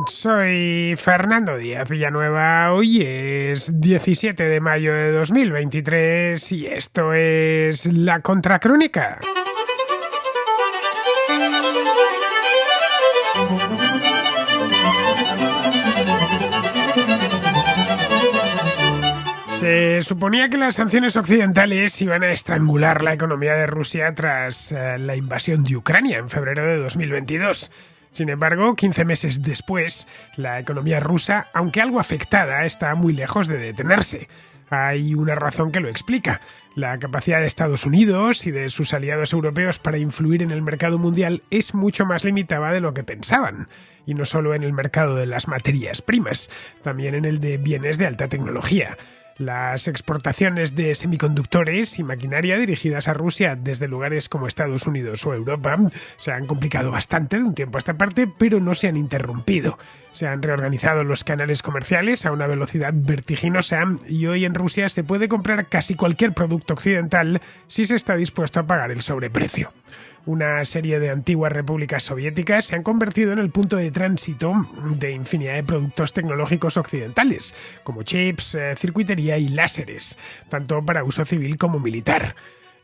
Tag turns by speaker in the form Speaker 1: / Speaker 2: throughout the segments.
Speaker 1: Soy Fernando Díaz Villanueva, hoy es 17 de mayo de 2023 y esto es La Contracrónica. Se suponía que las sanciones occidentales iban a estrangular la economía de Rusia tras la invasión de Ucrania en febrero de 2022. Sin embargo, 15 meses después, la economía rusa, aunque algo afectada, está muy lejos de detenerse. Hay una razón que lo explica. La capacidad de Estados Unidos y de sus aliados europeos para influir en el mercado mundial es mucho más limitada de lo que pensaban. Y no solo en el mercado de las materias primas, también en el de bienes de alta tecnología. Las exportaciones de semiconductores y maquinaria dirigidas a Rusia desde lugares como Estados Unidos o Europa se han complicado bastante de un tiempo a esta parte, pero no se han interrumpido. Se han reorganizado los canales comerciales a una velocidad vertiginosa y hoy en Rusia se puede comprar casi cualquier producto occidental si se está dispuesto a pagar el sobreprecio. Una serie de antiguas repúblicas soviéticas se han convertido en el punto de tránsito de infinidad de productos tecnológicos occidentales, como chips, circuitería y láseres, tanto para uso civil como militar.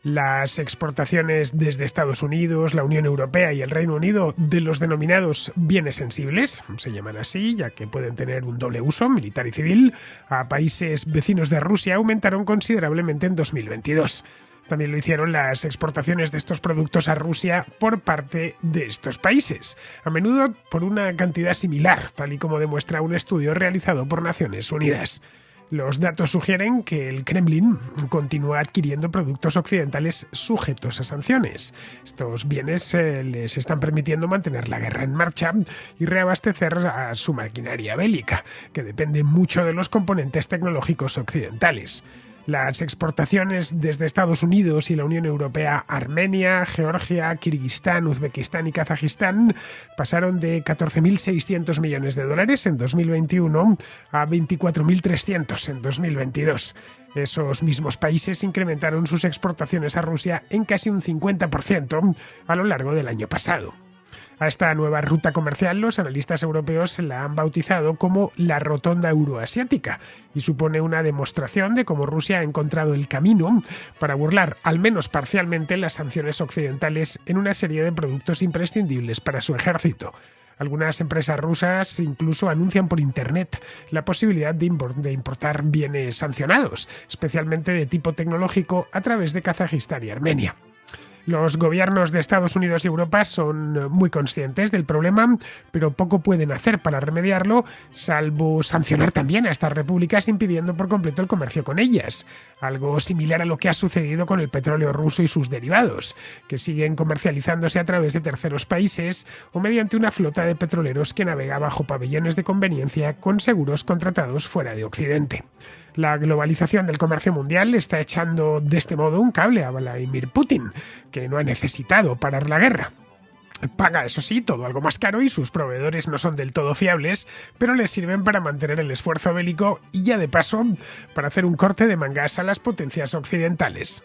Speaker 1: Las exportaciones desde Estados Unidos, la Unión Europea y el Reino Unido de los denominados bienes sensibles, se llaman así, ya que pueden tener un doble uso, militar y civil, a países vecinos de Rusia aumentaron considerablemente en 2022. También lo hicieron las exportaciones de estos productos a Rusia por parte de estos países, a menudo por una cantidad similar, tal y como demuestra un estudio realizado por Naciones Unidas. Los datos sugieren que el Kremlin continúa adquiriendo productos occidentales sujetos a sanciones. Estos bienes les están permitiendo mantener la guerra en marcha y reabastecer a su maquinaria bélica, que depende mucho de los componentes tecnológicos occidentales. Las exportaciones desde Estados Unidos y la Unión Europea a Armenia, Georgia, Kirguistán, Uzbekistán y Kazajistán pasaron de 14.600 millones de dólares en 2021 a 24.300 en 2022. Esos mismos países incrementaron sus exportaciones a Rusia en casi un 50% a lo largo del año pasado. A esta nueva ruta comercial los analistas europeos la han bautizado como la rotonda euroasiática y supone una demostración de cómo Rusia ha encontrado el camino para burlar al menos parcialmente las sanciones occidentales en una serie de productos imprescindibles para su ejército. Algunas empresas rusas incluso anuncian por Internet la posibilidad de importar bienes sancionados, especialmente de tipo tecnológico, a través de Kazajistán y Armenia. Los gobiernos de Estados Unidos y Europa son muy conscientes del problema, pero poco pueden hacer para remediarlo, salvo sancionar también a estas repúblicas impidiendo por completo el comercio con ellas. Algo similar a lo que ha sucedido con el petróleo ruso y sus derivados, que siguen comercializándose a través de terceros países o mediante una flota de petroleros que navega bajo pabellones de conveniencia con seguros contratados fuera de Occidente. La globalización del comercio mundial está echando de este modo un cable a Vladimir Putin, que no ha necesitado parar la guerra. Paga, eso sí, todo algo más caro y sus proveedores no son del todo fiables, pero les sirven para mantener el esfuerzo bélico y ya de paso para hacer un corte de mangas a las potencias occidentales.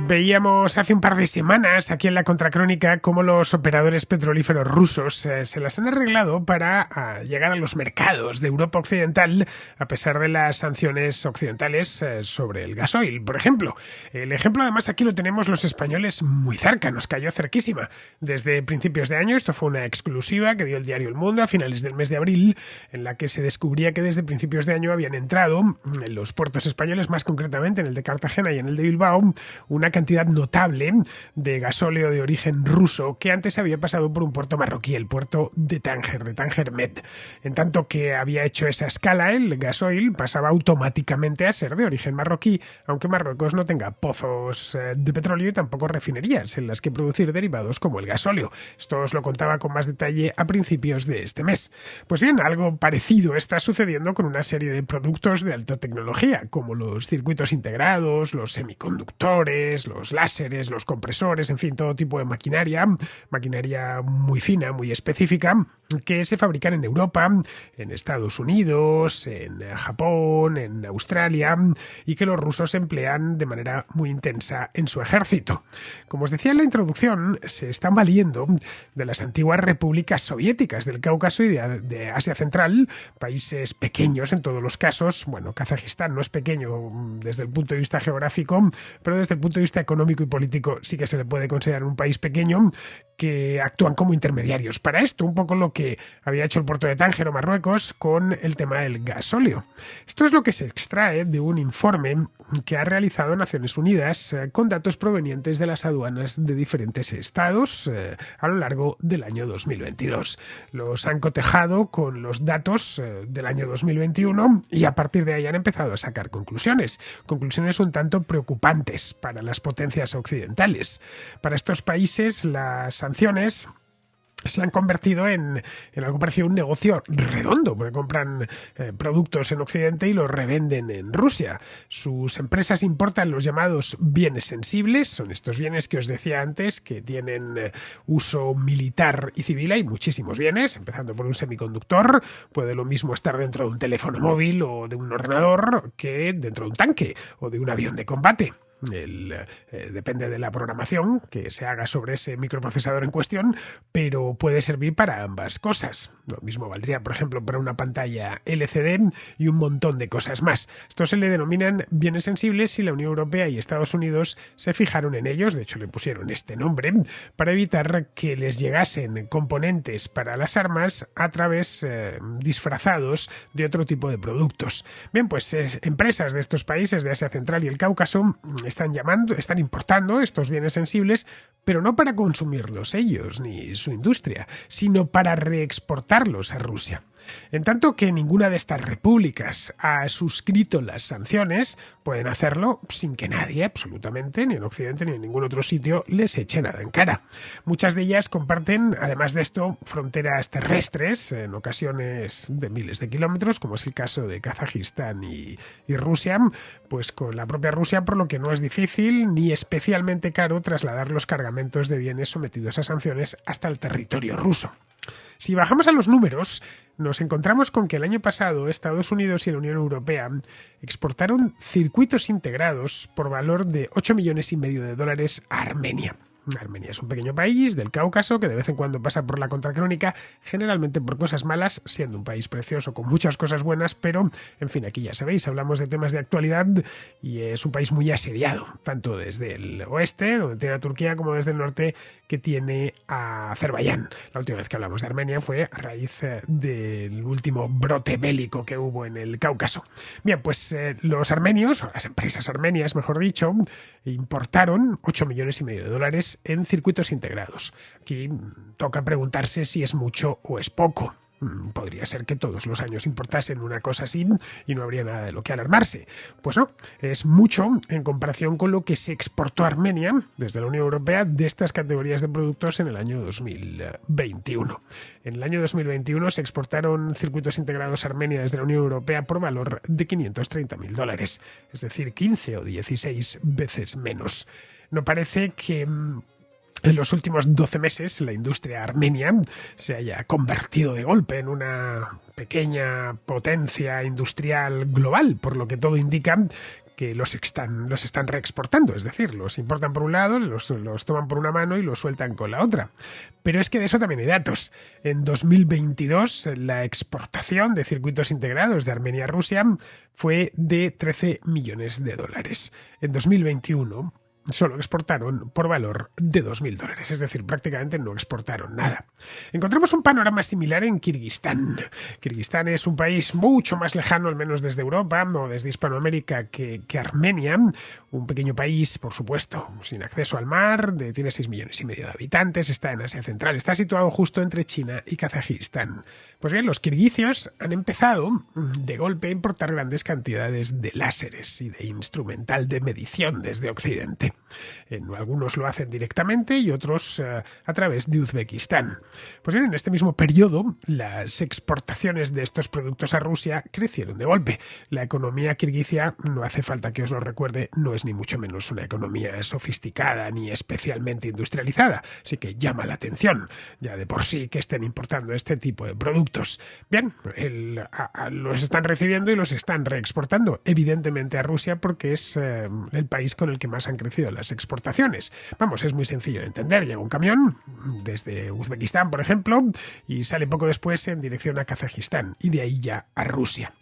Speaker 1: Veíamos hace un par de semanas aquí en la Contracrónica cómo los operadores petrolíferos rusos se las han arreglado para llegar a los mercados de Europa Occidental a pesar de las sanciones occidentales sobre el gasoil, por ejemplo. El ejemplo además aquí lo tenemos los españoles muy cerca, nos cayó cerquísima. Desde principios de año, esto fue una exclusiva que dio el diario El Mundo a finales del mes de abril, en la que se descubría que desde principios de año habían entrado en los puertos españoles, más concretamente en el de Cartagena y en el de Bilbao, una cantidad notable de gasóleo de origen ruso que antes había pasado por un puerto marroquí, el puerto de Tánger Med. En tanto que había hecho esa escala, el gasoil pasaba automáticamente a ser de origen marroquí, aunque Marruecos no tenga pozos de petróleo y tampoco refinerías en las que producir derivados como el gasóleo. Esto os lo contaba con más detalle a principios de este mes. Pues bien, algo parecido está sucediendo con una serie de productos de alta tecnología, como los circuitos integrados, los semiconductores, los láseres, los compresores, en fin, todo tipo de maquinaria muy fina, muy específica, que se fabrican en Europa, en Estados Unidos, en Japón, en Australia, y que los rusos emplean de manera muy intensa en su ejército. Como os decía en la introducción, se están valiendo de las antiguas repúblicas soviéticas del Cáucaso y de Asia Central, países pequeños en todos los casos. Bueno, Kazajistán no es pequeño desde el punto de vista geográfico, pero desde el punto de vista económico y político sí que se le puede considerar un país pequeño, que actúan como intermediarios para esto, un poco lo que había hecho el puerto de Tánger o Marruecos con el tema del gasóleo. Esto es lo que se extrae de un informe que ha realizado Naciones Unidas con datos provenientes de las aduanas de diferentes estados a lo largo del año 2022. Los han cotejado con los datos del año 2021 y a partir de ahí han empezado a sacar conclusiones un tanto preocupantes para las potencias occidentales. Para estos países, las sanciones se han convertido en algo parecido a un negocio redondo, porque compran productos en Occidente y los revenden en Rusia. Sus empresas importan los llamados bienes sensibles, son estos bienes que os decía antes, que tienen uso militar y civil. Hay muchísimos bienes, empezando por un semiconductor. Puede lo mismo estar dentro de un teléfono móvil o de un ordenador que dentro de un tanque o de un avión de combate. Depende de la programación que se haga sobre ese microprocesador en cuestión, pero puede servir para ambas cosas. Lo mismo valdría, por ejemplo, para una pantalla LCD y un montón de cosas más. Estos se le denominan bienes sensibles y la Unión Europea y Estados Unidos se fijaron en ellos, de hecho le pusieron este nombre, para evitar que les llegasen componentes para las armas a través disfrazados de otro tipo de productos. Bien, pues empresas de estos países de Asia Central y el Cáucaso están importando estos bienes sensibles, pero no para consumirlos ellos ni su industria, sino para reexportarlos a Rusia. En tanto que ninguna de estas repúblicas ha suscrito las sanciones, pueden hacerlo sin que nadie, absolutamente, ni en Occidente ni en ningún otro sitio, les eche nada en cara. Muchas de ellas comparten, además de esto, fronteras terrestres, en ocasiones de miles de kilómetros, como es el caso de Kazajistán y Rusia, pues con la propia Rusia, por lo que no es difícil ni especialmente caro trasladar los cargamentos de bienes sometidos a sanciones hasta el territorio ruso. Si bajamos a los números, nos encontramos con que el año pasado Estados Unidos y la Unión Europea exportaron circuitos integrados por valor de $8,5 millones a Armenia. Armenia es un pequeño país del Cáucaso que de vez en cuando pasa por la contracrónica, generalmente por cosas malas, siendo un país precioso con muchas cosas buenas, pero, en fin, aquí ya sabéis, hablamos de temas de actualidad y es un país muy asediado, tanto desde el oeste, donde tiene a Turquía, como desde el norte, que tiene a Azerbaiyán. La última vez que hablamos de Armenia fue a raíz del último brote bélico que hubo en el Cáucaso. Bien, pues los armenios, o las empresas armenias, mejor dicho, importaron $8,5 millones en circuitos integrados. Aquí toca preguntarse si es mucho o es poco. Podría ser que todos los años importasen una cosa así y no habría nada de lo que alarmarse. Pues no, es mucho en comparación con lo que se exportó a Armenia desde la Unión Europea de estas categorías de productos en el año 2021. En el año 2021 se exportaron circuitos integrados a Armenia desde la Unión Europea por valor de $530,000, es decir, 15 o 16 veces menos. No parece que en los últimos 12 meses la industria armenia se haya convertido de golpe en una pequeña potencia industrial global, por lo que todo indica que los están reexportando, es decir, los importan por un lado, los toman por una mano y los sueltan con la otra. Pero es que de eso también hay datos. En 2022 la exportación de circuitos integrados de Armenia a Rusia fue de $13 millones. En 2021 solo exportaron por valor de $2,000, es decir, prácticamente no exportaron nada. Encontramos un panorama similar en Kirguistán. Kirguistán es un país mucho más lejano, al menos desde Europa o desde Hispanoamérica, que Armenia. Un pequeño país, por supuesto, sin acceso al mar, tiene 6,5 millones de habitantes, está en Asia Central, está situado justo entre China y Kazajistán. Pues bien, los kirguicios han empezado de golpe a importar grandes cantidades de láseres y de instrumental de medición desde Occidente. Golpe. Algunos lo hacen directamente y otros a través de Uzbekistán. Pues bien, en este mismo periodo, las exportaciones de estos productos a Rusia crecieron de golpe. La economía kirguisia, no hace falta que os lo recuerde, no es ni mucho menos una economía sofisticada ni especialmente industrializada, así que llama la atención, ya de por sí, que estén importando este tipo de productos. Bien, los están recibiendo y los están reexportando, evidentemente a Rusia, porque es el país con el que más han crecido las exportaciones. Vamos, es muy sencillo de entender. Llega un camión desde Uzbekistán, por ejemplo, y sale poco después en dirección a Kazajistán y de ahí ya a Rusia.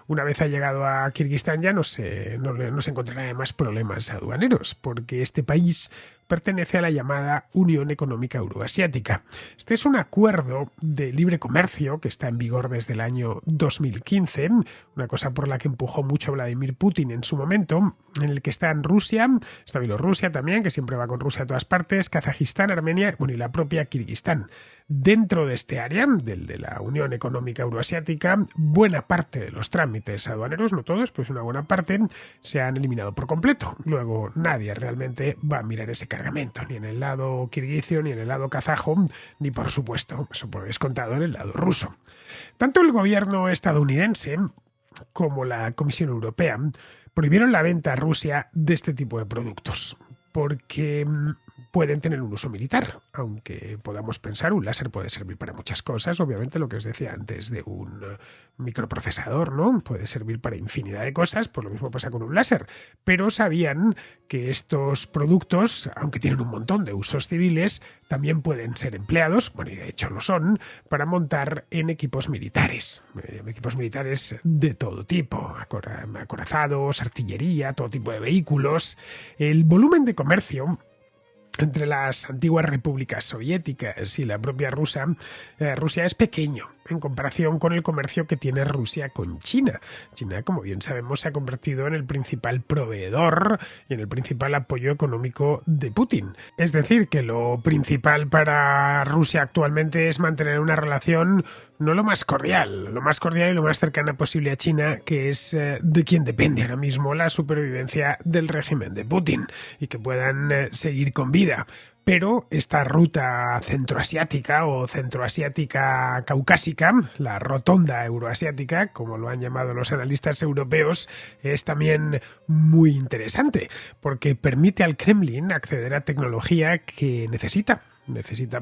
Speaker 1: Una vez ha llegado a Kirguistán ya no se encontrará más problemas aduaneros, porque este país pertenece a la llamada Unión Económica Euroasiática. Este es un acuerdo de libre comercio que está en vigor desde el año 2015, una cosa por la que empujó mucho Vladimir Putin en su momento, en el que están Rusia, está Bielorrusia también, que siempre va con Rusia a todas partes, Kazajistán, Armenia, y la propia Kirguistán. Dentro de este área, de la Unión Económica Euroasiática, buena parte de los trámites aduaneros, no todos, pues una buena parte, se han eliminado por completo. Luego nadie realmente va a mirar ese cargamento, ni en el lado kirguicio, ni en el lado kazajo, ni por supuesto, eso por descontado, en el lado ruso. Tanto el gobierno estadounidense como la Comisión Europea prohibieron la venta a Rusia de este tipo de productos, porque pueden tener un uso militar, aunque podamos pensar, un láser puede servir para muchas cosas, obviamente lo que os decía antes de un microprocesador, ¿no? Puede servir para infinidad de cosas, pues lo mismo pasa con un láser, pero sabían que estos productos, aunque tienen un montón de usos civiles, también pueden ser empleados, bueno, y de hecho lo son, para montar en equipos militares de todo tipo, acorazados, artillería, todo tipo de vehículos. El volumen de comercio entre las antiguas repúblicas soviéticas y la propia Rusia es pequeño en comparación con el comercio que tiene Rusia con China. China, como bien sabemos, se ha convertido en el principal proveedor y en el principal apoyo económico de Putin. Es decir, que lo principal para Rusia actualmente es mantener una relación no lo más cordial y lo más cercana posible a China, que es de quien depende ahora mismo la supervivencia del régimen de Putin y que puedan seguir con vida. Pero esta ruta centroasiática o centroasiática caucásica, la rotonda euroasiática, como lo han llamado los analistas europeos, es también muy interesante porque permite al Kremlin acceder a tecnología que necesita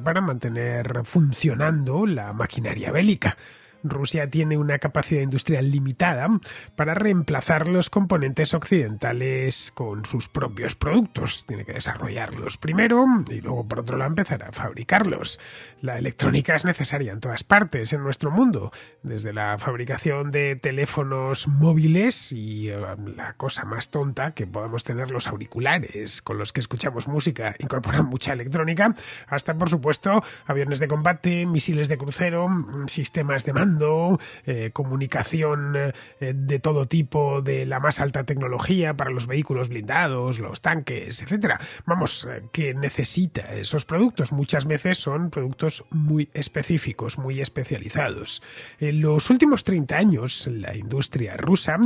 Speaker 1: para mantener funcionando la maquinaria bélica. Rusia tiene una capacidad industrial limitada para reemplazar los componentes occidentales con sus propios productos. Tiene que desarrollarlos primero y luego, por otro lado, empezar a fabricarlos. La electrónica es necesaria en todas partes en nuestro mundo, desde la fabricación de teléfonos móviles y la cosa más tonta que podamos tener, los auriculares con los que escuchamos música, incorporan mucha electrónica, hasta, por supuesto, aviones de combate, misiles de crucero, sistemas de mando, comunicación de todo tipo, de la más alta tecnología para los vehículos blindados, los tanques, etcétera. Vamos, que necesita esos productos. Muchas veces son productos muy específicos, muy especializados. En los últimos 30 años, la industria rusa,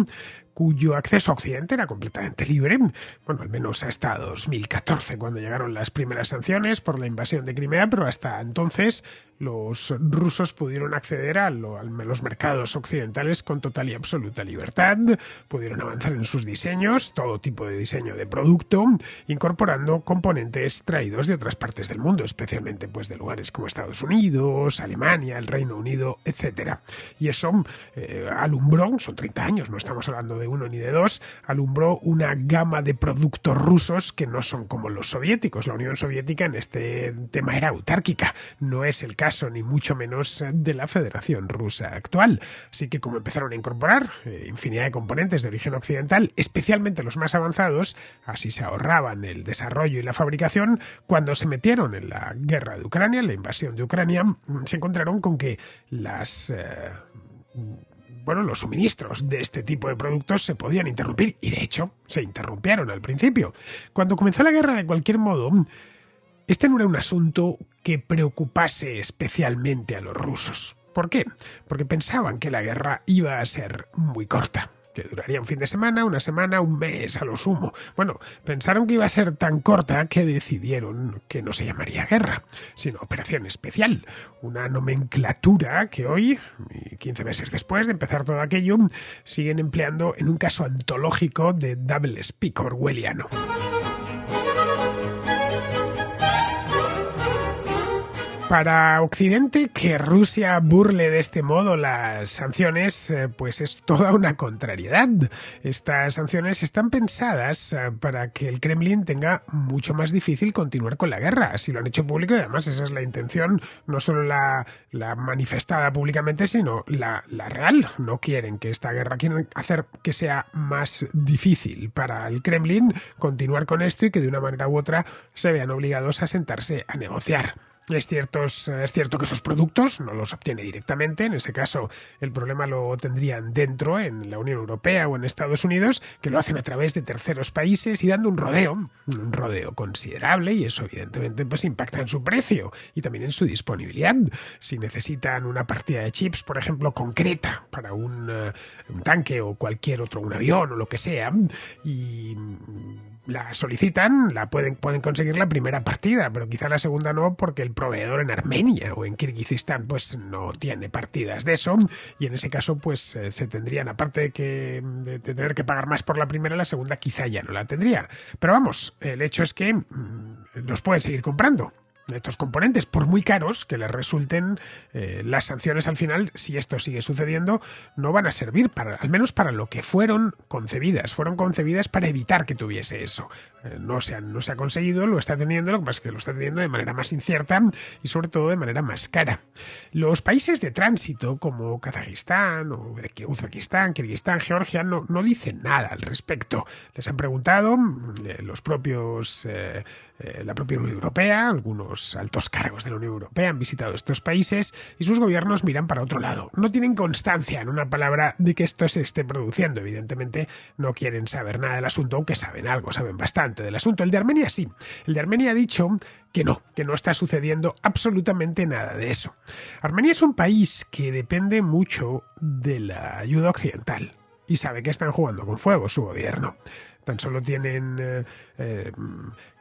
Speaker 1: cuyo acceso a Occidente era completamente libre, bueno, al menos hasta 2014, cuando llegaron las primeras sanciones por la invasión de Crimea, pero hasta entonces los rusos pudieron acceder a los mercados occidentales con total y absoluta libertad, pudieron avanzar en sus diseños, todo tipo de diseño de producto, incorporando componentes traídos de otras partes del mundo, especialmente pues de lugares como Estados Unidos, Alemania, el Reino Unido, etcétera. Y eso alumbró, son 30 años, no estamos hablando de uno ni de dos, alumbró una gama de productos rusos que no son como los soviéticos. La Unión Soviética en este tema era autárquica, no es el caso ni mucho menos de la Federación Rusa actual. Así que como empezaron a incorporar infinidad de componentes de origen occidental, especialmente los más avanzados, así se ahorraban el desarrollo y la fabricación. Cuando se metieron en la guerra de Ucrania, la invasión de Ucrania, se encontraron con que los suministros de este tipo de productos se podían interrumpir y de hecho se interrumpieron al principio. Cuando comenzó la guerra, de cualquier modo, este no era un asunto que preocupase especialmente a los rusos. ¿Por qué? Porque pensaban que la guerra iba a ser muy corta. que duraría un fin de semana, una semana, un mes a lo sumo. Bueno, pensaron que iba a ser tan corta que decidieron que no se llamaría guerra, sino operación especial, una nomenclatura que hoy, 15 meses después de empezar todo aquello, siguen empleando en un caso antológico de double speak orwelliano. Para Occidente, que Rusia burle de este modo las sanciones, pues es toda una contrariedad. Estas sanciones están pensadas para que el Kremlin tenga mucho más difícil continuar con la guerra. Así lo han hecho público y además esa es la intención, no solo la manifestada públicamente, sino la real. No quieren que esta guerra, quieren hacer que sea más difícil para el Kremlin continuar con esto y que de una manera u otra se vean obligados a sentarse a negociar. Es cierto que esos productos no los obtiene directamente, en ese caso el problema lo tendrían dentro, en la Unión Europea o en Estados Unidos, que lo hacen a través de terceros países y dando un rodeo considerable, y eso evidentemente pues impacta en su precio y también en su disponibilidad. Si necesitan una partida de chips, por ejemplo, concreta para un tanque o cualquier otro, un avión o lo que sea, y la solicitan, pueden conseguir la primera partida, pero quizá la segunda no, porque el proveedor en Armenia o en Kirguistán pues no tiene partidas de eso, y en ese caso pues se tendrían, aparte de tener que pagar más por la primera, la segunda quizá ya no la tendría. Pero vamos, el hecho es que los pueden seguir comprando. Estos componentes, por muy caros que les resulten, las sanciones al final, si esto sigue sucediendo, no van a servir al menos para lo que fueron concebidas. Fueron concebidas para evitar que tuviese eso. No se ha conseguido, lo está teniendo, lo que pasa es que lo está teniendo de manera más incierta y sobre todo de manera más cara. Los países de tránsito como Kazajistán, o Uzbekistán, Kirguistán, Georgia, no dicen nada al respecto. Les han preguntado la propia Unión Europea, algunos altos cargos de la Unión Europea han visitado estos países y sus gobiernos miran para otro lado. No tienen constancia, en una palabra, de que esto se esté produciendo. Evidentemente no quieren saber nada del asunto, aunque saben algo, saben bastante del asunto. El de Armenia sí. El de Armenia ha dicho que no está sucediendo absolutamente nada de eso. Armenia es un país que depende mucho de la ayuda occidental y sabe que están jugando con fuego su gobierno. Tan solo tienen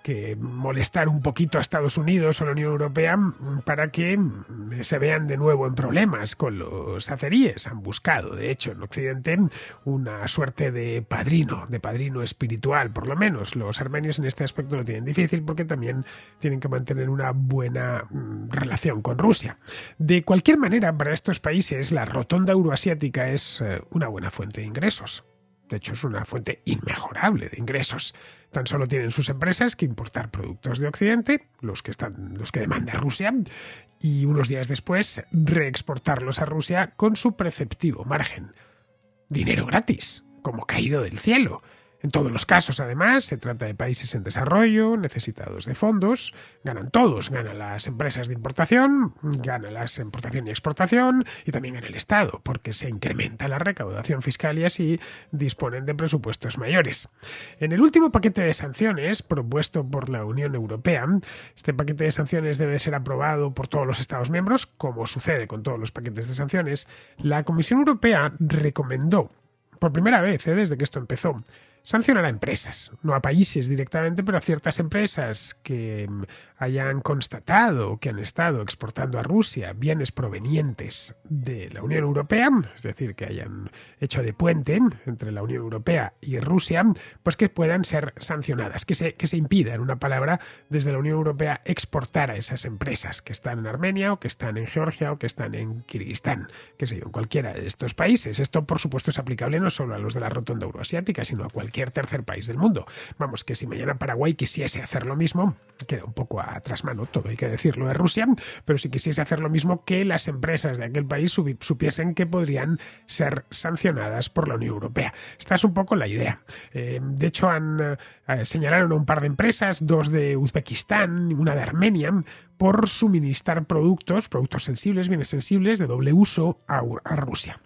Speaker 1: que molestar un poquito a Estados Unidos o a la Unión Europea para que se vean de nuevo en problemas con los azeríes. Han buscado, de hecho, en Occidente una suerte de padrino espiritual, por lo menos. Los armenios en este aspecto lo tienen difícil porque también tienen que mantener una buena relación con Rusia. De cualquier manera, para estos países la rotonda euroasiática es una buena fuente de ingresos. De hecho, es una fuente inmejorable de ingresos. Tan solo tienen sus empresas que importar productos de Occidente, los que demanda Rusia, y unos días después reexportarlos a Rusia con su preceptivo margen. Dinero gratis, como caído del cielo. En todos los casos, además, se trata de países en desarrollo, necesitados de fondos. Ganan todos, ganan las empresas de importación, ganan las importación y exportación, y también gana el Estado, porque se incrementa la recaudación fiscal y así disponen de presupuestos mayores. En el último paquete de sanciones propuesto por la Unión Europea, este paquete de sanciones debe ser aprobado por todos los Estados miembros, como sucede con todos los paquetes de sanciones. La Comisión Europea recomendó, por primera vez desde que esto empezó, sancionar a empresas, no a países directamente, pero a ciertas empresas que hayan constatado que han estado exportando a Rusia bienes provenientes de la Unión Europea, es decir, que hayan hecho de puente entre la Unión Europea y Rusia, pues que puedan ser sancionadas, que se impida, en una palabra, desde la Unión Europea exportar a esas empresas que están en Armenia o que están en Georgia o que están en Kirguistán, que sé yo, en cualquiera de estos países. Esto, por supuesto, es aplicable no solo a los de la rotonda euroasiática, sino a cualquier tercer país del mundo. Vamos, que si mañana Paraguay quisiese hacer lo mismo, queda un poco a trasmano, todo hay que decirlo, de Rusia, pero si quisiese hacer lo mismo, que las empresas de aquel país supiesen que podrían ser sancionadas por la Unión Europea. Esta es un poco la idea. De hecho, señalaron a un par de empresas, dos de Uzbekistán y una de Armenia, por suministrar productos sensibles, bienes sensibles de doble uso a Rusia.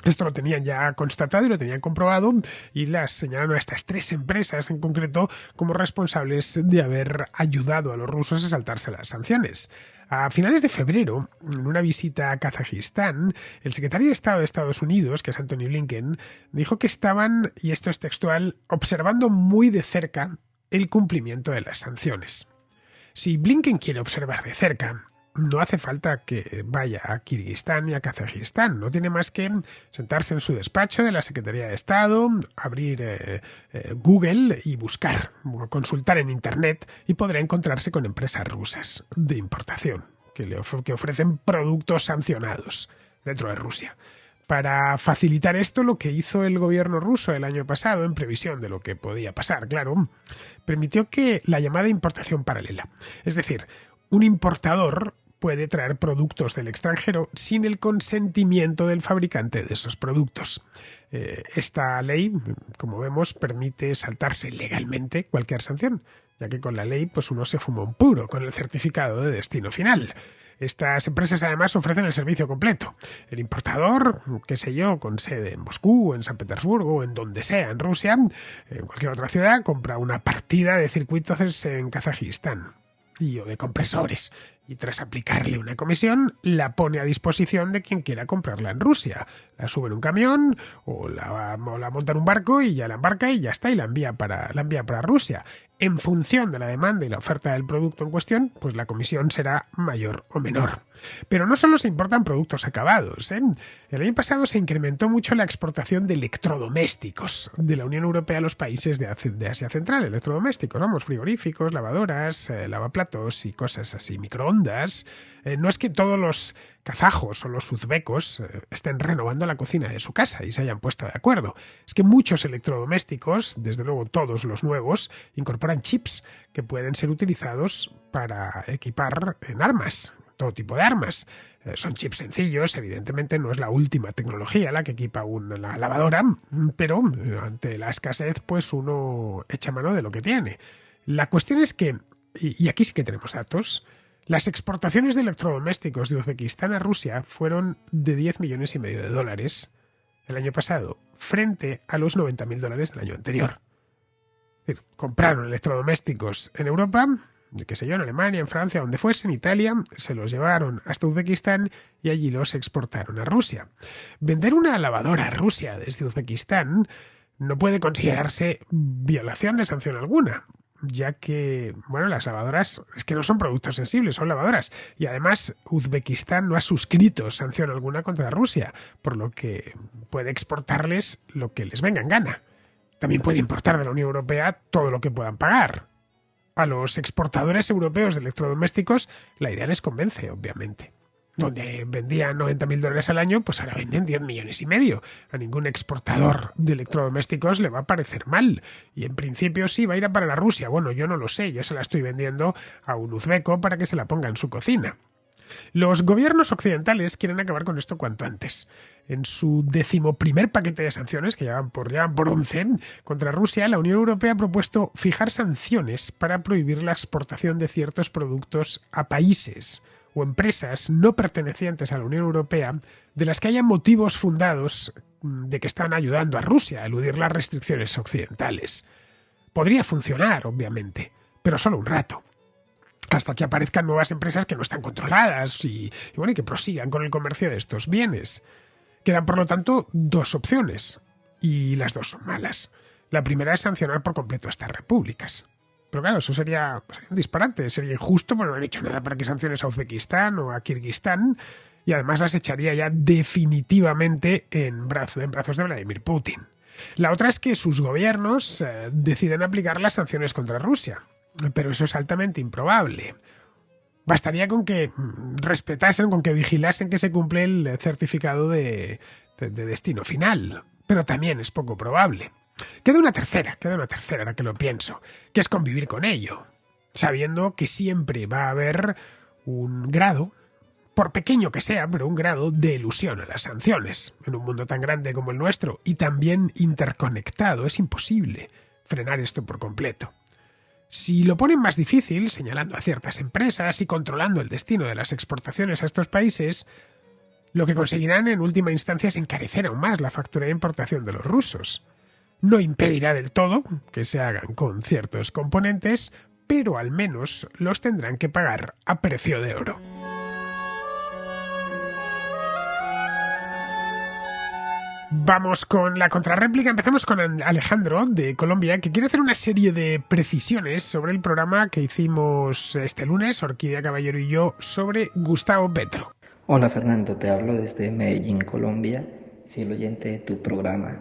Speaker 1: Esto lo tenían ya constatado y lo tenían comprobado y las señalaron a estas 3 empresas en concreto como responsables de haber ayudado a los rusos a saltarse las sanciones. A finales de febrero, en una visita a Kazajistán, el secretario de Estado de Estados Unidos, que es Antony Blinken, dijo que estaban, y esto es textual, observando muy de cerca el cumplimiento de las sanciones. Si Blinken quiere observar de cerca, no hace falta que vaya a Kirguistán y a Kazajistán. No tiene más que sentarse en su despacho de la Secretaría de Estado, abrir Google y buscar, consultar en Internet y podrá encontrarse con empresas rusas de importación que ofrecen productos sancionados dentro de Rusia. Para facilitar esto, lo que hizo el gobierno ruso el año pasado, en previsión de lo que podía pasar, claro, permitió que la llamada importación paralela, es decir, un importador puede traer productos del extranjero sin el consentimiento del fabricante de esos productos. Esta ley, como vemos, permite saltarse legalmente cualquier sanción, ya que con la ley pues uno se fuma un puro con el certificado de destino final. Estas empresas además ofrecen el servicio completo. El importador, qué sé yo, con sede en Moscú, en San Petersburgo o en donde sea, en Rusia, en cualquier otra ciudad, compra una partida de circuitos en Kazajistán o de compresores, y tras aplicarle una comisión la pone a disposición de quien quiera comprarla en Rusia. La sube en un camión o la monta en un barco y ya la embarca y ya está, y la envía para Rusia. En función de la demanda y la oferta del producto en cuestión, pues la comisión será mayor o menor. Pero no solo se importan productos acabados, ¿eh? El año pasado se incrementó mucho la exportación de electrodomésticos de la Unión Europea a los países de Asia Central. Electrodomésticos, vamos, frigoríficos, lavadoras, lavaplatos y cosas así, microondas. No es que todos los kazajos o los uzbecos estén renovando la cocina de su casa y se hayan puesto de acuerdo. Es que muchos electrodomésticos, desde luego todos los nuevos, incorporan chips que pueden ser utilizados para equipar en armas, todo tipo de armas. Son chips sencillos, evidentemente no es la última tecnología la que equipa una lavadora, pero ante la escasez pues uno echa mano de lo que tiene. La cuestión es que, y aquí sí que tenemos datos, las exportaciones de electrodomésticos de Uzbekistán a Rusia fueron de 10,5 millones de dólares el año pasado, frente a los 90.000 dólares del año anterior. Es decir, compraron electrodomésticos en Europa, qué sé yo, en Alemania, en Francia, donde fuese, en Italia, se los llevaron hasta Uzbekistán y allí los exportaron a Rusia. Vender una lavadora a Rusia desde Uzbekistán no puede considerarse violación de sanción alguna, ya que, bueno, las lavadoras es que no son productos sensibles, son lavadoras. Y además, Uzbekistán no ha suscrito sanción alguna contra Rusia, por lo que puede exportarles lo que les venga en gana. También puede importar de la Unión Europea todo lo que puedan pagar. A los exportadores europeos de electrodomésticos la idea les convence, obviamente. Donde vendían 90.000 dólares al año, pues ahora venden 10,5 millones. A ningún exportador de electrodomésticos le va a parecer mal. Y en principio sí va a ir a parar a Rusia. Bueno, yo no lo sé, yo se la estoy vendiendo a un uzbeco para que se la ponga en su cocina. Los gobiernos occidentales quieren acabar con esto cuanto antes. En su 11º paquete de sanciones, que llevan por 11, contra Rusia, la Unión Europea ha propuesto fijar sanciones para prohibir la exportación de ciertos productos a países o empresas no pertenecientes a la Unión Europea de las que haya motivos fundados de que están ayudando a Rusia a eludir las restricciones occidentales. Podría funcionar, obviamente, pero solo un rato, hasta que aparezcan nuevas empresas que no están controladas y que prosigan con el comercio de estos bienes. Quedan, por lo tanto, 2 opciones, y las 2 son malas. La primera es sancionar por completo a estas repúblicas. Pero claro, eso sería un disparate, sería injusto porque no han hecho nada para que sanciones a Uzbekistán o a Kirguistán, y además las echaría ya definitivamente en brazos de Vladimir Putin. La otra es que sus gobiernos deciden aplicar las sanciones contra Rusia, pero eso es altamente improbable. Bastaría con que respetasen, con que vigilasen que se cumple el certificado de destino final, pero también es poco probable. Queda una tercera, ahora que lo pienso, que es convivir con ello, sabiendo que siempre va a haber un grado, por pequeño que sea, pero un grado de elusión a las sanciones. En un mundo tan grande como el nuestro y también interconectado, es imposible frenar esto por completo. Si lo ponen más difícil, señalando a ciertas empresas y controlando el destino de las exportaciones a estos países, Lo que conseguirán en última instancia es encarecer aún más la factura de importación de los rusos. No impedirá del todo que se hagan con ciertos componentes, pero al menos los tendrán que pagar a precio de oro. Vamos con la contrarréplica. Empezamos con Alejandro de Colombia, que quiere hacer una serie de precisiones sobre el programa que hicimos este lunes, Orquídea Caballero y yo, sobre Gustavo Petro.
Speaker 2: Hola Fernando, te hablo desde Medellín, Colombia, fiel oyente de tu programa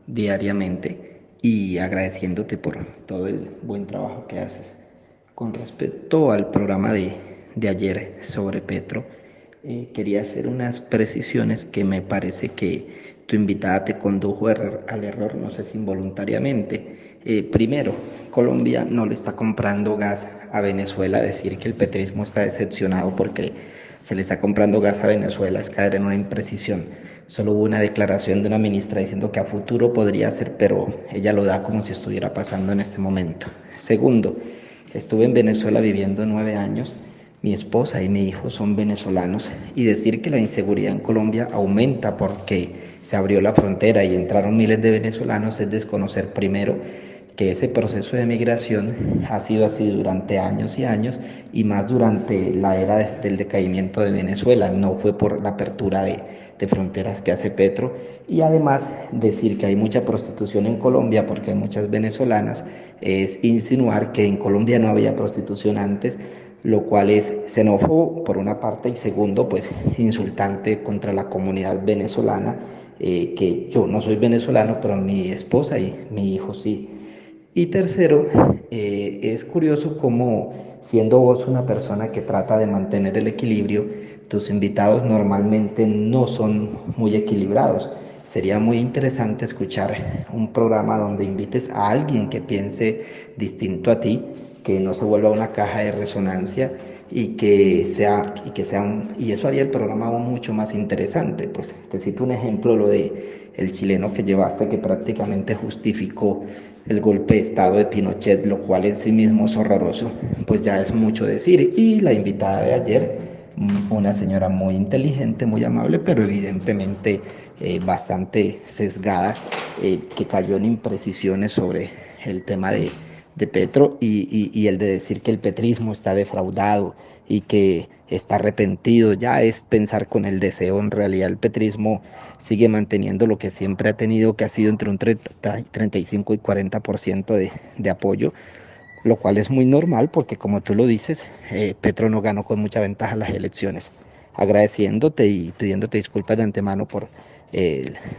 Speaker 2: diariamente y agradeciéndote por todo el buen trabajo que haces. Con respecto al programa de ayer sobre Petro, quería hacer unas precisiones que me parece que tu invitada te condujo al error, no sé si involuntariamente. Primero, Colombia no le está comprando gas a Venezuela. Decir que el petrismo está decepcionado porque se le está comprando gas a Venezuela es caer en una imprecisión. Solo hubo una declaración de una ministra diciendo que a futuro podría ser, pero ella lo da como si estuviera pasando en este momento. Segundo, estuve en Venezuela viviendo 9 años. Mi esposa y mi hijo son venezolanos y decir que la inseguridad en Colombia aumenta porque se abrió la frontera y entraron miles de venezolanos es desconocer primero que ese proceso de migración ha sido así durante años y años y más durante la era del decaimiento de Venezuela. No fue por la apertura de fronteras que hace Petro. Y además decir que hay mucha prostitución en Colombia porque hay muchas venezolanas es insinuar que en Colombia no había prostitución antes, lo cual es xenófobo por una parte y segundo, pues insultante contra la comunidad venezolana, que yo no soy venezolano, pero mi esposa y mi hijo sí. Y tercero, es curioso cómo, siendo vos una persona que trata de mantener el equilibrio, tus invitados normalmente no son muy equilibrados. Sería muy interesante escuchar un programa donde invites a alguien que piense distinto a ti, que no se vuelva una caja de resonancia y y eso haría el programa aún mucho más interesante. Pues te cito un ejemplo, lo de el chileno que llevaste, que prácticamente justificó el golpe de estado de Pinochet, lo cual en sí mismo es horroroso, pues ya es mucho decir. Y la invitada de ayer, una señora muy inteligente, muy amable, pero evidentemente bastante sesgada, que cayó en imprecisiones sobre el tema de Petro y el de decir que el petrismo está defraudado y que está arrepentido, ya es pensar con el deseo. En realidad el petrismo sigue manteniendo lo que siempre ha tenido, que ha sido entre un 35 y 40% de apoyo, lo cual es muy normal porque, como tú lo dices, Petro no ganó con mucha ventaja las elecciones. Agradeciéndote y pidiéndote disculpas de antemano por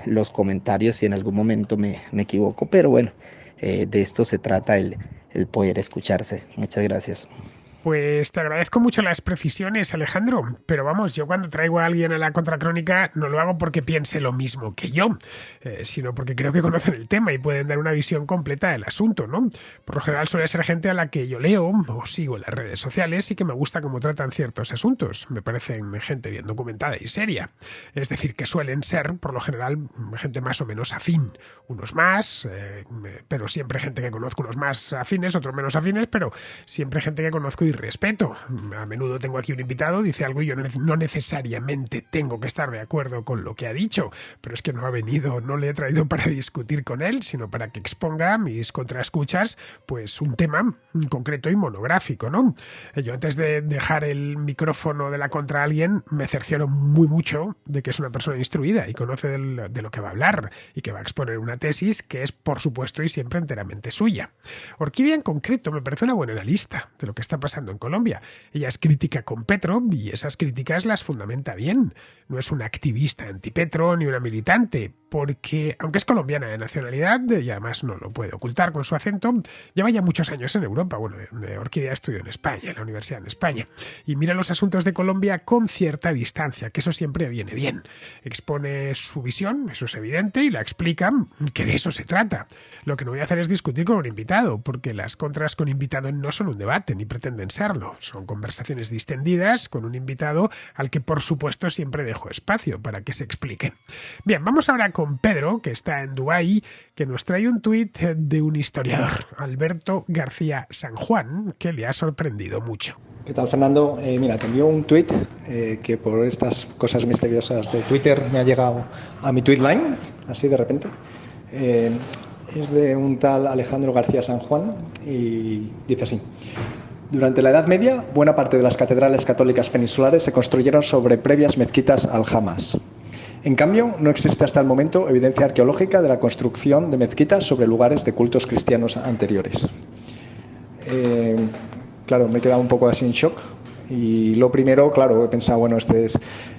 Speaker 2: los comentarios si en algún momento me equivoco, pero bueno, de esto se trata el poder escucharse. Muchas gracias.
Speaker 1: Pues te agradezco mucho las precisiones, Alejandro, pero vamos, yo cuando traigo a alguien a la contracrónica no lo hago porque piense lo mismo que yo, sino porque creo que conocen el tema y pueden dar una visión completa del asunto, ¿no? Por lo general suele ser gente a la que yo leo o sigo en las redes sociales y que me gusta cómo tratan ciertos asuntos. Me parecen gente bien documentada y seria. Es decir, que suelen ser, por lo general, gente más o menos afín. Unos más, pero siempre gente que conozco, unos más afines, otros menos afines, pero siempre gente que conozco y respeto. A menudo tengo aquí un invitado, dice algo y yo no necesariamente tengo que estar de acuerdo con lo que ha dicho, pero es que no ha venido, no le he traído para discutir con él, sino para que exponga mis contraescuchas, pues un tema concreto y monográfico, ¿no? Yo antes de dejar el micrófono de la contra a alguien, me cercioro muy mucho de que es una persona instruida y conoce de lo que va a hablar y que va a exponer una tesis que es, por supuesto, y siempre enteramente suya. Orquídea en concreto me parece una buena analista de lo que está pasando en Colombia. Ella es crítica con Petro y esas críticas las fundamenta bien. No es una activista anti-Petro ni una militante, porque, aunque es colombiana de nacionalidad, y además no lo puede ocultar con su acento, lleva ya muchos años en Europa. Bueno, Orquídea estudió en España, en la universidad en España, y mira los asuntos de Colombia con cierta distancia, que eso siempre viene bien. Expone su visión, eso es evidente, y la explica, que de eso se trata. Lo que no voy a hacer es discutir con un invitado, porque las contras con invitado no son un debate, ni pretenden serlo. Son conversaciones distendidas con un invitado al que por supuesto siempre dejo espacio para que se explique. Bien, vamos ahora con Pedro, que está en Dubái, que nos trae un tuit de un historiador, Alberto García San Juan, que le ha sorprendido mucho.
Speaker 3: ¿Qué tal, Fernando? Mira, te envío un tuit que por estas cosas misteriosas de Twitter me ha llegado a mi tweetline, así de repente. Es de un tal Alejandro García San Juan y dice así: durante la Edad Media, buena parte de las catedrales católicas peninsulares se construyeron sobre previas mezquitas aljamas. En cambio, no existe hasta el momento evidencia arqueológica de la construcción de mezquitas sobre lugares de cultos cristianos anteriores. Claro, me he quedado un poco así en shock. Y lo primero, claro, he pensado, bueno, este es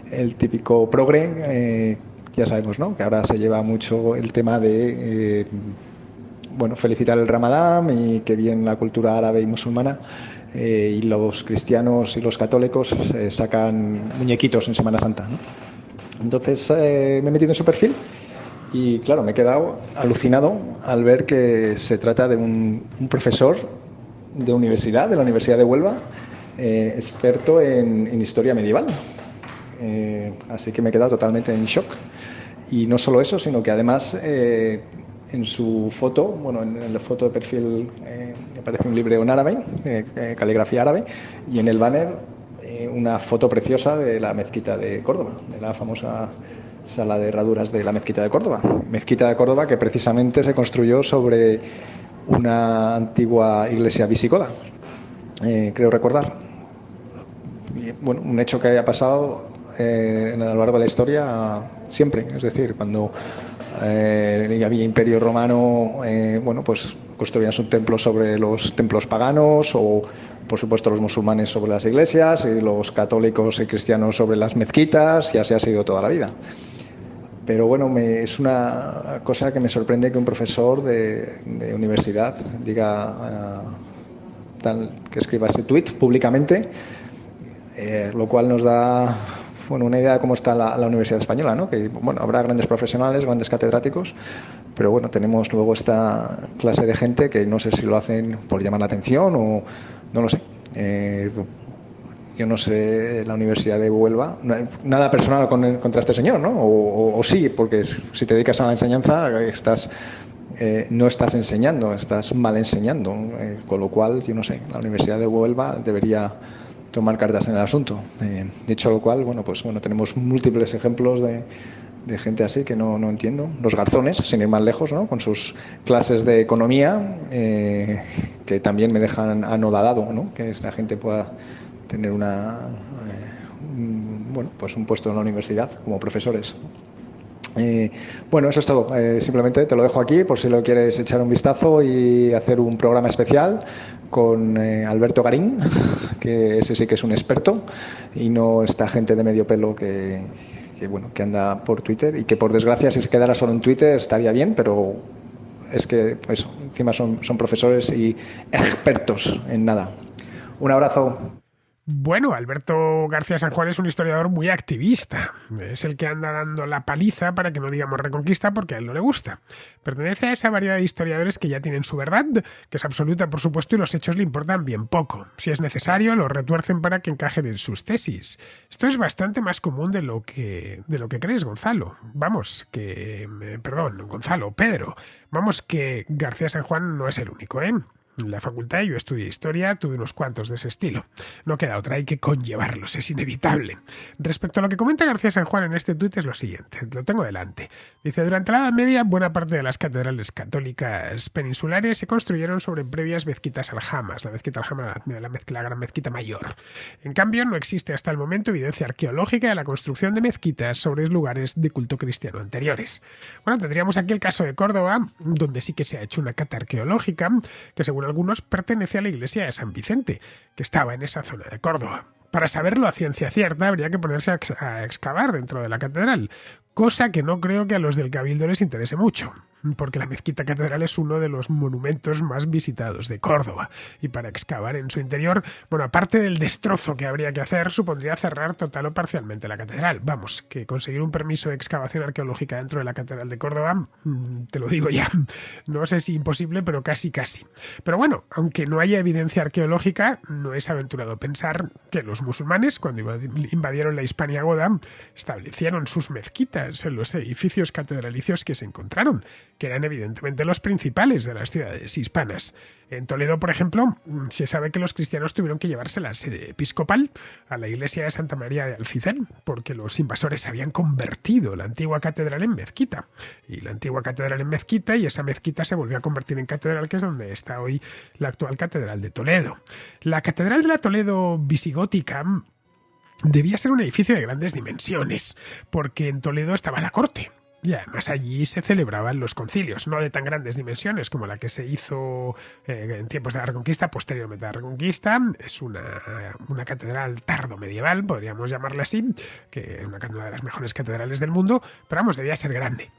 Speaker 3: el típico progre, ya sabemos, ¿no?, que ahora se lleva mucho el tema de, felicitar el Ramadán y que bien la cultura árabe y musulmana, y los cristianos y los católicos sacan muñequitos en Semana Santa, ¿no? Entonces me he metido en su perfil y, claro, me he quedado alucinado al ver que se trata de un profesor de la Universidad de Huelva, experto en historia medieval. Así que me he quedado totalmente en shock. Y no solo eso, sino que además en su foto, en la foto de perfil aparece un libro en árabe, caligrafía árabe, y en el banner una foto preciosa de la mezquita de Córdoba, de la famosa sala de herraduras de la mezquita de Córdoba. Mezquita de Córdoba que precisamente se construyó sobre una antigua iglesia visigoda, creo recordar. Bueno, un hecho que haya pasado a lo largo de la historia siempre, es decir, cuando había imperio romano, pues construían sus templos sobre los templos paganos, o por supuesto los musulmanes sobre las iglesias y los católicos y cristianos sobre las mezquitas, y así ha sido toda la vida. Pero bueno, es una cosa que me sorprende que un profesor de universidad diga, que escriba ese tuit públicamente, lo cual nos da una idea de cómo está la Universidad Española, ¿no? Que habrá grandes profesionales, grandes catedráticos, pero tenemos luego esta clase de gente que no sé si lo hacen por llamar la atención o no lo sé. Yo no sé, la Universidad de Huelva, nada personal contra este señor, ¿no? O sí, porque si te dedicas a la enseñanza no estás enseñando, estás mal enseñando, con lo cual, yo no sé, la Universidad de Huelva debería tomar cartas en el asunto. Dicho lo cual, tenemos múltiples ejemplos de gente así que no entiendo. Los garzones, sin ir más lejos, ¿no?, con sus clases de economía, que también me dejan anodadado, ¿no?, que esta gente pueda tener un puesto en la universidad como profesores. Eso es todo. Simplemente te lo dejo aquí por si lo quieres echar un vistazo y hacer un programa especial con Alberto Garín, que ese sí que es un experto, y no esta gente de medio pelo que anda por Twitter, y que por desgracia si se quedara solo en Twitter estaría bien, pero es que encima son profesores y expertos en nada. Un abrazo.
Speaker 1: Bueno, Alberto García San Juan es un historiador muy activista. Es el que anda dando la paliza, para que no digamos reconquista, porque a él no le gusta. Pertenece a esa variedad de historiadores que ya tienen su verdad, que es absoluta, por supuesto, y los hechos le importan bien poco. Si es necesario, los retuercen para que encajen en sus tesis. Esto es bastante más común de lo que crees, Gonzalo. Pedro. Vamos, que García San Juan no es el único, ¿eh? En la facultad yo estudié historia, tuve unos cuantos de ese estilo. No queda otra, hay que conllevarlos, es inevitable. Respecto a lo que comenta García San Juan en este tuit es lo siguiente, lo tengo delante. Dice: durante la Edad Media, buena parte de las catedrales católicas peninsulares se construyeron sobre previas mezquitas aljamas. La mezquita aljama, la gran mezquita mayor. En cambio, no existe hasta el momento evidencia arqueológica de la construcción de mezquitas sobre lugares de culto cristiano anteriores. Tendríamos aquí el caso de Córdoba, donde sí que se ha hecho una cata arqueológica, que según algunos pertenece a la iglesia de San Vicente, que estaba en esa zona de Córdoba. Para saberlo a ciencia cierta habría que ponerse a excavar dentro de la catedral, cosa que no creo que a los del Cabildo les interese mucho. porque la mezquita catedral es uno de los monumentos más visitados de Córdoba. Y para excavar en su interior, bueno, aparte del destrozo que habría que hacer, supondría cerrar total o parcialmente la catedral. Vamos, que conseguir un permiso de excavación arqueológica dentro de la catedral de Córdoba, te lo digo ya, no sé si imposible, pero casi. Pero bueno, aunque no haya evidencia arqueológica, no es aventurado pensar que los musulmanes, cuando invadieron la Hispania Goda, establecieron sus mezquitas en los edificios catedralicios que se encontraron, que eran evidentemente los principales de las ciudades hispanas. En Toledo, por ejemplo, se sabe que los cristianos tuvieron que llevarse la sede episcopal a la iglesia de Santa María de Alfizén, porque los invasores habían convertido la antigua catedral en mezquita. Y la antigua catedral en mezquita, y esa mezquita se volvió a convertir en catedral, que es donde está hoy la actual catedral de Toledo. La catedral de la Toledo visigótica debía ser un edificio de grandes dimensiones, porque en Toledo estaba la corte. Y además allí se celebraban los concilios, no de tan grandes dimensiones como la que se hizo en tiempos de la Reconquista, posteriormente a la Reconquista. Es una catedral tardo-medieval, podríamos llamarla así, que es una de las mejores catedrales del mundo, pero vamos, debía ser grande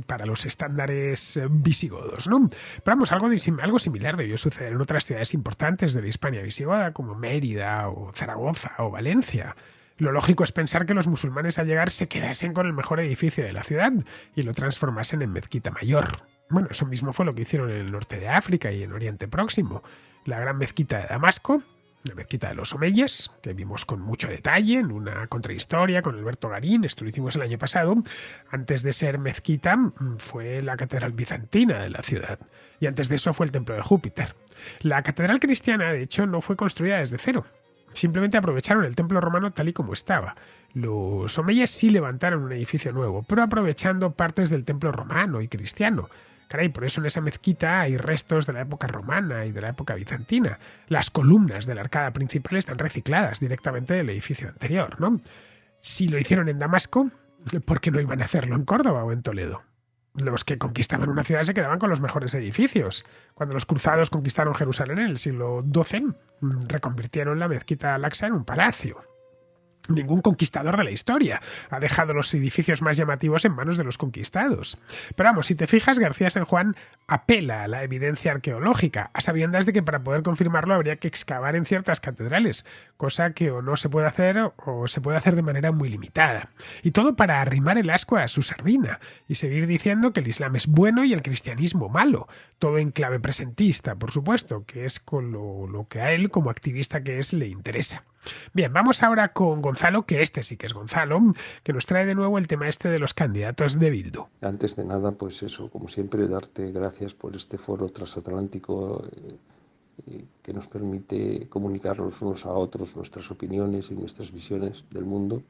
Speaker 1: para los estándares visigodos, ¿no? Pero vamos, algo similar debió suceder en otras ciudades importantes de la Hispania visigoda, como Mérida o Zaragoza o Valencia. Lo lógico es pensar que los musulmanes al llegar se quedasen con el mejor edificio de la ciudad y lo transformasen en mezquita mayor. Bueno, eso mismo fue lo que hicieron en el norte de África y en Oriente Próximo. La gran mezquita de Damasco, la mezquita de los Omeyes, que vimos con mucho detalle en una contrahistoria con Alberto Garín, esto lo hicimos el año pasado, antes de ser mezquita fue la catedral bizantina de la ciudad, y antes de eso fue el templo de Júpiter. La catedral cristiana, de hecho, no fue construida desde cero. Simplemente aprovecharon el templo romano tal y como estaba. Los omeyes sí levantaron un edificio nuevo, pero aprovechando partes del templo romano y cristiano. Caray, por eso en esa mezquita hay restos de la época romana y de la época bizantina. Las columnas de la arcada principal están recicladas directamente del edificio anterior, ¿no? Si lo hicieron en Damasco, ¿por qué no iban a hacerlo en Córdoba o en Toledo? Los que conquistaban una ciudad se quedaban con los mejores edificios. Cuando los cruzados conquistaron Jerusalén en el siglo XII, reconvirtieron la mezquita Al-Aqsa en un palacio. Ningún conquistador de la historia ha dejado los edificios más llamativos en manos de los conquistados. Pero vamos, si te fijas, García San Juan apela a la evidencia arqueológica, a sabiendas de que para poder confirmarlo habría que excavar en ciertas catedrales, cosa que o no se puede hacer o se puede hacer de manera muy limitada. Y todo para arrimar el ascua a su sardina y seguir diciendo que el Islam es bueno y el cristianismo malo. Todo en clave presentista, por supuesto, que es con lo que a él, como activista que es, le interesa. Bien, vamos ahora con Gonzalo, que este sí que es Gonzalo, que nos trae de nuevo el tema este de los candidatos de Bildu.
Speaker 4: Antes de nada, pues eso, como siempre, darte gracias por este foro transatlántico que nos permite comunicar los unos a otros nuestras opiniones y nuestras visiones del mundo,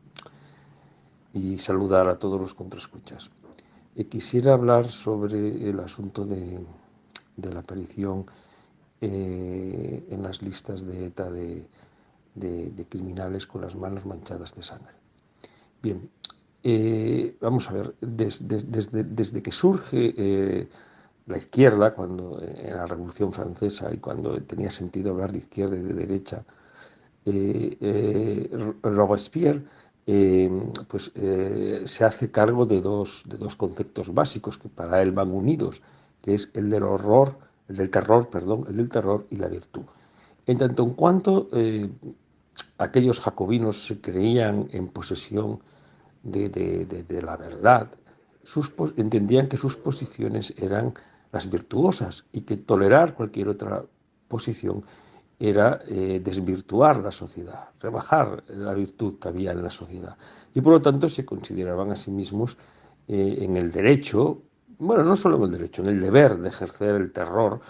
Speaker 4: y saludar a todos los contraescuchas. Quisiera hablar sobre el asunto de la aparición en las listas de ETA de criminales con las manos manchadas de sangre. Bien, vamos a ver, desde que surge la izquierda, cuando en la Revolución Francesa y cuando tenía sentido hablar de izquierda y de derecha, Robespierre se hace cargo de dos conceptos básicos que para él van unidos, que es el del terror y la virtud. En tanto en cuanto aquellos jacobinos se creían en posesión de la verdad, entendían que sus posiciones eran las virtuosas y que tolerar cualquier otra posición era desvirtuar la sociedad, rebajar la virtud que había en la sociedad. Y por lo tanto se consideraban a sí mismos en el derecho, bueno, no solo en el derecho, en el deber de ejercer el terror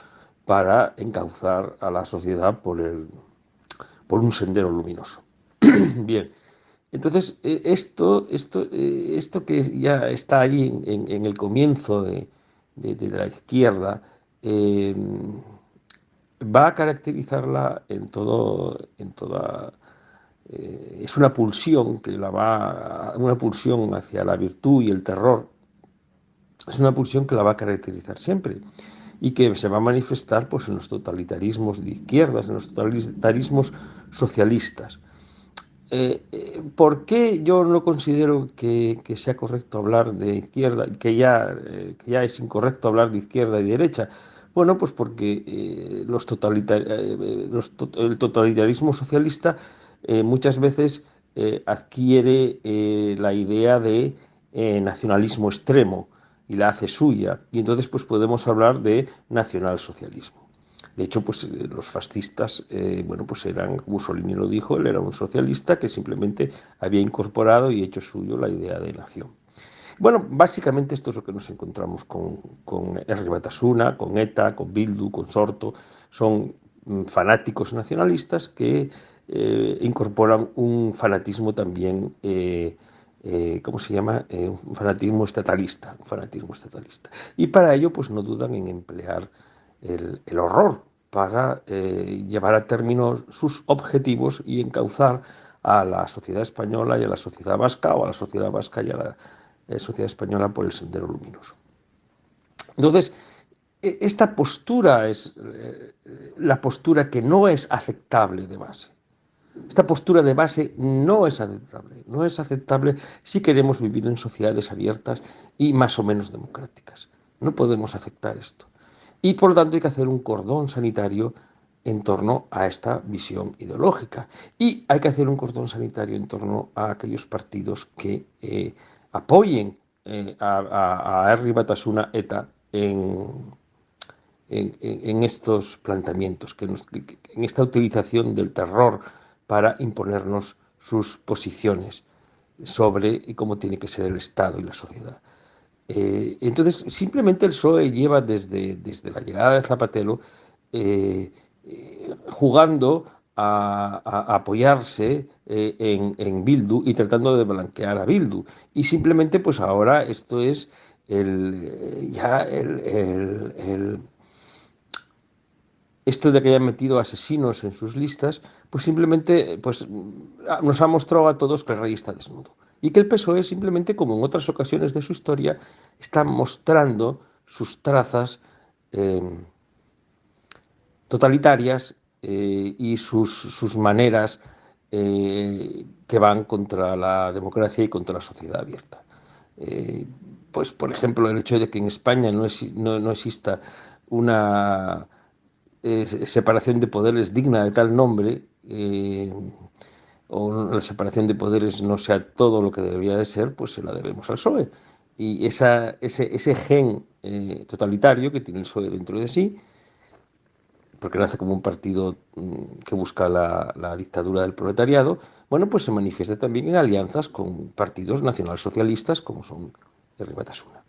Speaker 4: para encauzar a la sociedad por un sendero luminoso. Bien, entonces esto que ya está ahí en el comienzo de la izquierda va a caracterizarla en toda es una pulsión una pulsión hacia la virtud y el terror. Es una pulsión que la va a caracterizar siempre y que se va a manifestar en los totalitarismos de izquierdas, en los totalitarismos socialistas. ¿Por qué yo no considero que sea correcto hablar de izquierda, que ya es incorrecto hablar de izquierda y derecha? Bueno, pues porque el totalitarismo socialista muchas veces adquiere la idea de nacionalismo extremo y la hace suya, y entonces pues podemos hablar de nacionalsocialismo. De hecho, pues los fascistas, bueno, pues eran, Mussolini lo dijo, él era un socialista que simplemente había incorporado y hecho suyo la idea de nación. Bueno, básicamente esto es lo que nos encontramos con Herri Batasuna, con ETA, con Bildu, con Sorto. Son fanáticos nacionalistas que incorporan un fanatismo también, ¿cómo se llama? Un fanatismo estatalista, un fanatismo estatalista. Y para ello, pues no dudan en emplear el horror para llevar a término sus objetivos y encauzar a la sociedad española y a la sociedad vasca, o a la sociedad vasca y a la sociedad española por el sendero luminoso. Entonces, esta postura es la postura que no es aceptable de base. Esta postura de base no es aceptable. No es aceptable si queremos vivir en sociedades abiertas y más o menos democráticas. No podemos aceptar esto. Y por lo tanto hay que hacer un cordón sanitario en torno a esta visión ideológica. Y hay que hacer un cordón sanitario en torno a aquellos partidos que apoyen a Herri Batasuna ETA en estos planteamientos, en esta utilización del terror para imponernos sus posiciones sobre cómo tiene que ser el Estado y la sociedad. Entonces, simplemente el PSOE lleva desde la llegada de Zapatero jugando a apoyarse en Bildu y tratando de blanquear a Bildu. Y simplemente, pues ahora esto es esto de que hayan metido asesinos en sus listas, pues simplemente pues, nos ha mostrado a todos que el rey está desnudo. Y que el PSOE simplemente, como en otras ocasiones de su historia, está mostrando sus trazas totalitarias y sus maneras que van contra la democracia y contra la sociedad abierta. Pues, por ejemplo, el hecho de que en España no exista una separación de poderes digna de tal nombre, o la separación de poderes no sea todo lo que debería de ser, pues se la debemos al PSOE. Y ese gen totalitario que tiene el PSOE dentro de sí, porque nace como un partido que busca la dictadura del proletariado, bueno, pues se manifiesta también en alianzas con partidos nacionalsocialistas como son Herri Batasuna.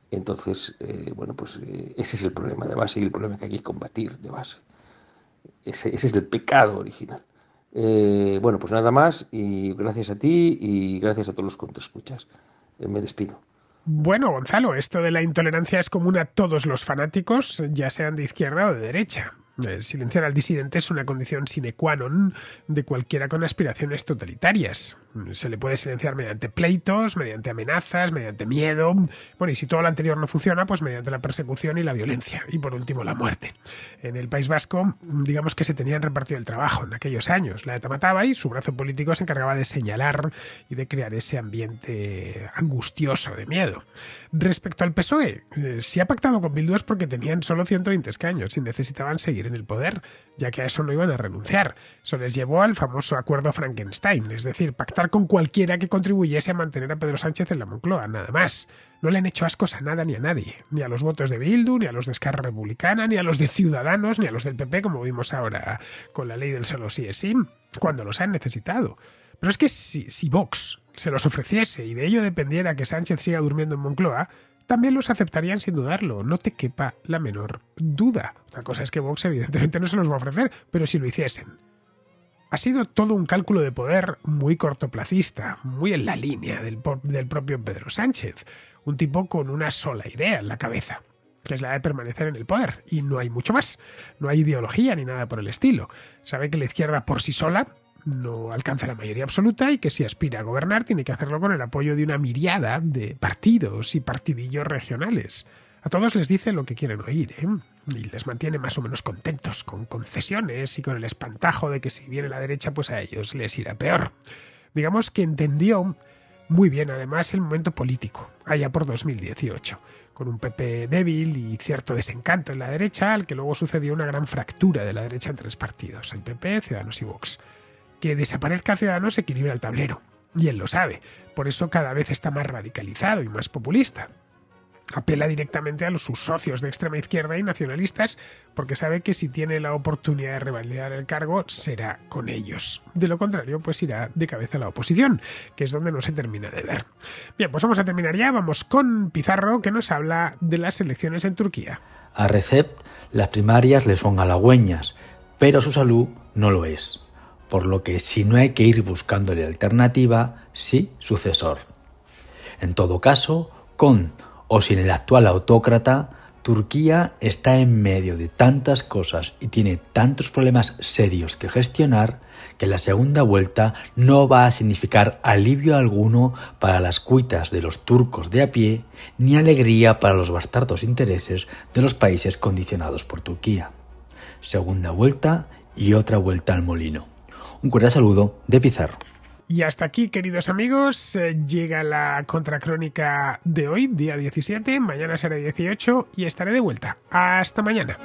Speaker 4: Entonces, bueno, pues ese es el problema de base y el problema que hay que combatir de base. Ese es el pecado original. Bueno, pues nada más, y gracias a ti y gracias a todos los que te escuchas. Me despido.
Speaker 1: Bueno, Gonzalo, esto de la intolerancia es común a todos los fanáticos, ya sean de izquierda o de derecha. Silenciar al disidente es una condición sine qua non de cualquiera con aspiraciones totalitarias. Se le puede silenciar mediante pleitos, mediante amenazas, mediante miedo. Bueno, y si todo lo anterior no funciona, pues mediante la persecución y la violencia. Y por último, la muerte. En el País Vasco, digamos que se tenían repartido el trabajo en aquellos años. La ETA mataba y su brazo político se encargaba de señalar y de crear ese ambiente angustioso de miedo. Respecto al PSOE, si ha pactado con Bildu es porque tenían solo 120 escaños y necesitaban seguir en el poder, ya que a eso no iban a renunciar. Eso les llevó al famoso acuerdo Frankenstein, es decir, pactar con cualquiera que contribuyese a mantener a Pedro Sánchez en la Moncloa, nada más. No le han hecho ascos a nada ni a nadie, ni a los votos de Bildu, ni a los de Esquerra Republicana, ni a los de Ciudadanos, ni a los del PP, como vimos ahora con la ley del solo sí es sí, cuando los han necesitado. Pero es que si Vox se los ofreciese y de ello dependiera que Sánchez siga durmiendo en Moncloa, también los aceptarían sin dudarlo, no te quepa la menor duda. Otra cosa es que Vox evidentemente no se los va a ofrecer, pero si lo hiciesen. Ha sido todo un cálculo de poder muy cortoplacista, muy en la línea del propio Pedro Sánchez, un tipo con una sola idea en la cabeza, que es la de permanecer en el poder, y no hay mucho más, no hay ideología ni nada por el estilo. Sabe que la izquierda por sí sola no alcanza la mayoría absoluta y que si aspira a gobernar tiene que hacerlo con el apoyo de una miriada de partidos y partidillos regionales. A todos les dice lo que quieren oír, ¿eh? y les mantiene más o menos contentos, con concesiones y con el espantajo de que si viene la derecha, pues a ellos les irá peor. Digamos que entendió muy bien, además, el momento político, allá por 2018, con un PP débil y cierto desencanto en la derecha, al que luego sucedió una gran fractura de la derecha en tres partidos, el PP, Ciudadanos y Vox. Que desaparezca Ciudadanos equilibra el tablero, y él lo sabe, por eso cada vez está más radicalizado y más populista. Apela directamente a sus socios de extrema izquierda y nacionalistas porque sabe que si tiene la oportunidad de revalidar el cargo será con ellos. De lo contrario, pues irá de cabeza a la oposición, que es donde no se termina de ver. Bien, pues vamos a terminar ya. Vamos con Pizarro, que nos habla de las elecciones en Turquía.
Speaker 5: A Recep las primarias le son halagüeñas, pero su salud no lo es. Por lo que si no hay que ir buscándole alternativa, sí sucesor. En todo caso, con o sin el actual autócrata, Turquía está en medio de tantas cosas y tiene tantos problemas serios que gestionar que la segunda vuelta no va a significar alivio alguno para las cuitas de los turcos de a pie, ni alegría para los bastardos intereses de los países condicionados por Turquía. Segunda vuelta y otra vuelta al molino. Un cordial saludo de Pizarro.
Speaker 1: Y hasta aquí, queridos amigos, llega la contracrónica de hoy, día 17, mañana será 18 y estaré de vuelta. Hasta mañana.